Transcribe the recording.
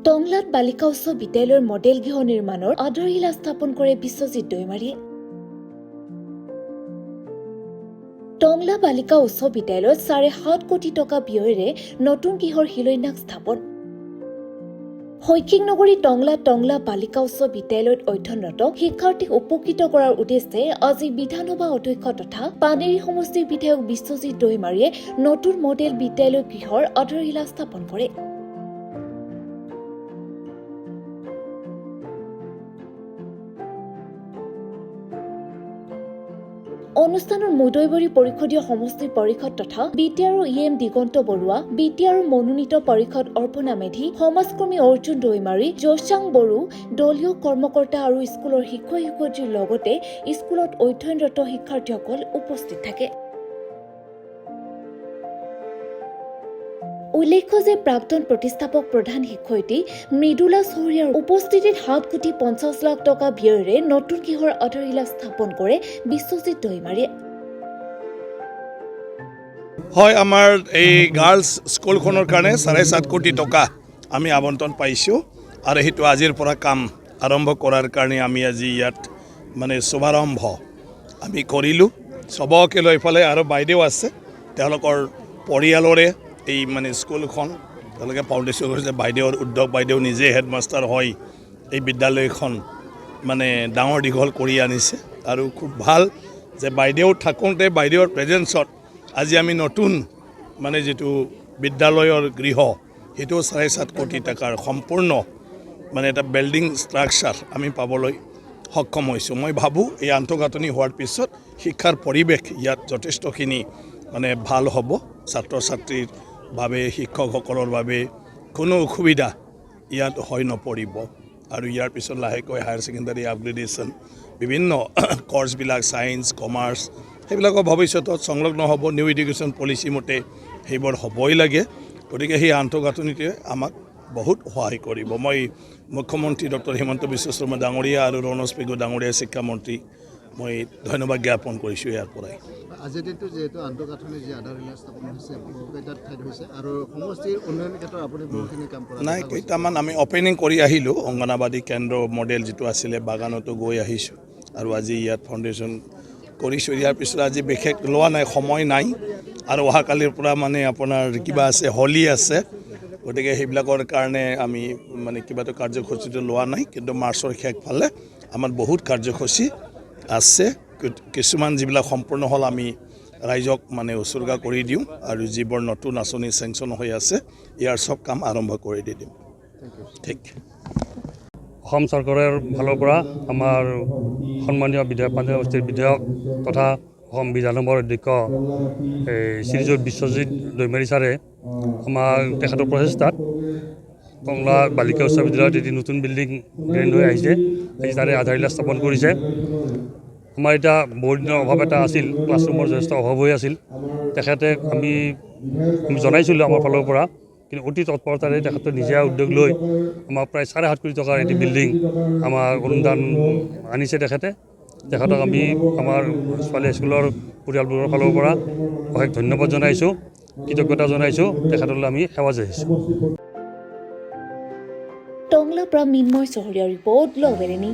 টংলাত বালিকা উচ্চ বিদ্যালয়ৰ মডেল গৃহ নিৰ্মাণৰ আধাৰশিলা স্থাপন কৰে বিশ্বজিৎ দৈমাৰীয়ে। টংলা বালিকা উচ্চ বিদ্যালয়ত 7.5 কোটি টকা ব্যয়েৰে নতুন গৃহৰ শিলান্যাস স্থাপন। শৈক্ষিক নগৰী টংলা বালিকা উচ্চ বিদ্যালয়ত অধ্যয়নৰত শিক্ষাৰ্থীক উপকৃত কৰাৰ উদ্দেশ্যে আজি বিধানসভা অধ্যক্ষ তথা পানেৰী সমষ্টিৰ বিধায়ক বিশ্বজিৎ দৈমাৰীয়ে নতুন মডেল বিদ্যালয় গৃহৰ আধাৰশিলা স্থাপন কৰে। অনুষ্ঠানৰ মুদৈবৰী পৰিষদীয় সমষ্টিৰ পৰিষদ তথা বিটিআৰ ইএম দিগন্ত বৰুৱা, বিটিআৰ মনোনীত পৰিষদ অৰ্পণা মেধি, সমাজকৰ্মী অৰ্জুন দৈমাৰী, জোচাং বড়ো, দলীয় কৰ্মকৰ্তা আৰু স্কুলৰ শিক্ষক-শিক্ষয়িত্ৰীৰ লগতে স্কুলত অধ্যয়নৰত শিক্ষাৰ্থীসকল উপস্থিত থাকে। উল্লেখ্য যে প্ৰাক্তন প্ৰতিষ্ঠাপক প্ৰধান শিক্ষয়িত্ৰী মৃদুলা চহৰীয়াৰ উপস্থিতিত 7 কোটি 50 লাখ টকা ব্যয়েৰে নতুন গৃহৰ আধাৰশিলা স্থাপন কৰে বিশ্বজিৎ দৈমাৰীয়ে। হয়, আমাৰ এই গাৰ্লছ স্কুলখনৰ কাৰণে 7.5 কোটি টকা আমি আবণ্টন পাইছোঁ আৰু সেইটো আজিৰ পৰা কাম আৰম্ভ কৰাৰ কাৰণে আমি আজি ইয়াত শুভাৰম্ভ আমি কৰিলোঁ। চবকে লৈ ফালে আৰু বাইদেউ আছে, তেওঁলোকৰ পৰিয়ালৰে এই স্কুলখন তেওঁলোকে ফাউণ্ডেশ্যন কৰিছে। বাইদেউৰ উদ্যোগ, বাইদেউ নিজে হেডমাষ্টাৰ হয় এই বিদ্যালয়খন ডাঙৰ দীঘল কৰি আনিছে আৰু খুব ভাল যে বাইদেউ থাকোঁতে বাইদেউৰ প্ৰেজেঞ্চত আজি আমি নতুন যিটো বিদ্যালয়ৰ গৃহ সেইটো 7.5 কোটি টকাৰ সম্পূৰ্ণ এটা বিল্ডিং ষ্ট্ৰাকচাৰ আমি পাবলৈ সক্ষম হৈছোঁ। মই ভাবোঁ এই আন্তঃগাঁথনি হোৱাৰ পিছত শিক্ষাৰ পৰিৱেশ ইয়াত যথেষ্টখিনি ভাল হ'ব। ছাত্ৰ ছাত্ৰীৰ বাবে, শিক্ষকসকলৰ বাবে কোনো অসুবিধা ইয়াত হৈ নপৰিব আৰু ইয়াৰ পিছত লাহেকৈ হায়াৰ ছেকেণ্ডাৰী আপগ্ৰেডেশ্যন বিভিন্ন কৰ্চবিলাক ছায়েন্স, কমাৰ্চ সেইবিলাকৰ ভৱিষ্যতত সংলগ্ন হ'ব। নিউ এডুকেশ্যন পলিচি মতে সেইবোৰ হ'বই লাগে। গতিকে সেই আন্তঃগাঁথনিটোৱে আমাক বহুত সহায় কৰিব। মই মুখ্যমন্ত্ৰী ডক্টৰ হিমন্ত বিশ্ব শৰ্মা ডাঙৰীয়া আৰু ৰণোজ পেগু ডাঙৰীয়া শিক্ষামন্ত্ৰী মই ধন্যবাদ জ্ঞাপন কৰিছোঁ ইয়াৰ পৰাই। আজিৰ দিনটো যিহেতু আন্তঃগাঁথনি যি আধাৰশিলা স্থাপন হৈছে বহুকেইটাত ঠাইত হৈছে আৰু সমষ্টিৰ উন্নয়নৰ ক্ষেত্ৰত আপুনি বহুখিনি কাম কৰা নাই। কেইটামান আমি অপেনিং কৰি আহিলোঁ। অংগনাবাদী কেন্দ্ৰ মডেল যিটো আছিলে বাগানতো গৈ আহিছোঁ আৰু আজি ইয়াত ফাউণ্ডেশ্যন কৰিছোঁ। ইয়াৰ পিছত আজি বিশেষ লোৱা নাই, সময় নাই আৰু অহাকালিৰ পৰা আপোনাৰ কিবা আছে, হোলী আছে। গতিকে সেইবিলাকৰ কাৰণে আমি কিবাটো কাৰ্যসূচীটো লোৱা নাই, কিন্তু মাৰ্চৰ শেষফালে আমাৰ বহুত কাৰ্যসূচী আছে। কিছুমান যিবিলাক সম্পূৰ্ণ হ'ল আমি ৰাইজক উচৰ্গা কৰি দিওঁ আৰু যিবোৰ নতুন আঁচনি চেংচন হৈ আছে ইয়াৰ চব কাম আৰম্ভ কৰি দি দিম। ঠিক। অসম চৰকাৰৰ ফালৰ পৰা আমাৰ সন্মানীয় বিধায়ক পাঞ্জাৱ সমষ্টিৰ বিধায়ক তথা অসম বিধানসভাৰ অধ্যক্ষ শ্ৰীযুত বিশ্বজিৎ দৈমাৰী ছাৰে আমাৰ তেখেতৰ প্ৰচেষ্টাত টংলা বালিকা উচ্চ বিদ্যালয়ত এটি নতুন বিল্ডিং গ্ৰেণ্ড হৈ আহিছে। আজি তাৰে আধাৰশিলা স্থাপন কৰিছে। আমাৰ এতিয়া বহুত দিনৰ অভাৱ এটা আছিল, ক্লাছৰুমৰ যথেষ্ট অভাৱ হৈ আছিল। তেখেতে আমি জনাইছিলোঁ আমাৰ ফালৰ পৰা, কিন্তু অতি তৎপৰতাৰে তেখেতে নিজে উদ্যোগ লৈ আমাৰ প্ৰায় 7.5 কোটি টকাৰ এটি বিল্ডিং আমাৰ অনুদান আনিছে তেখেতক আমি আমাৰ ছোৱালী স্কুলৰ পৰিয়ালবোৰৰ ফালৰ পৰা অশেষ ধন্যবাদ জনাইছোঁ, কৃতজ্ঞতা জনাইছোঁ। তেখেতলৈ আমি সেৱা জনাইছোঁ। টংলা পৰা মিন্ময় চহৰীয়া ৰিপৰ্ট, লভেৰেনী।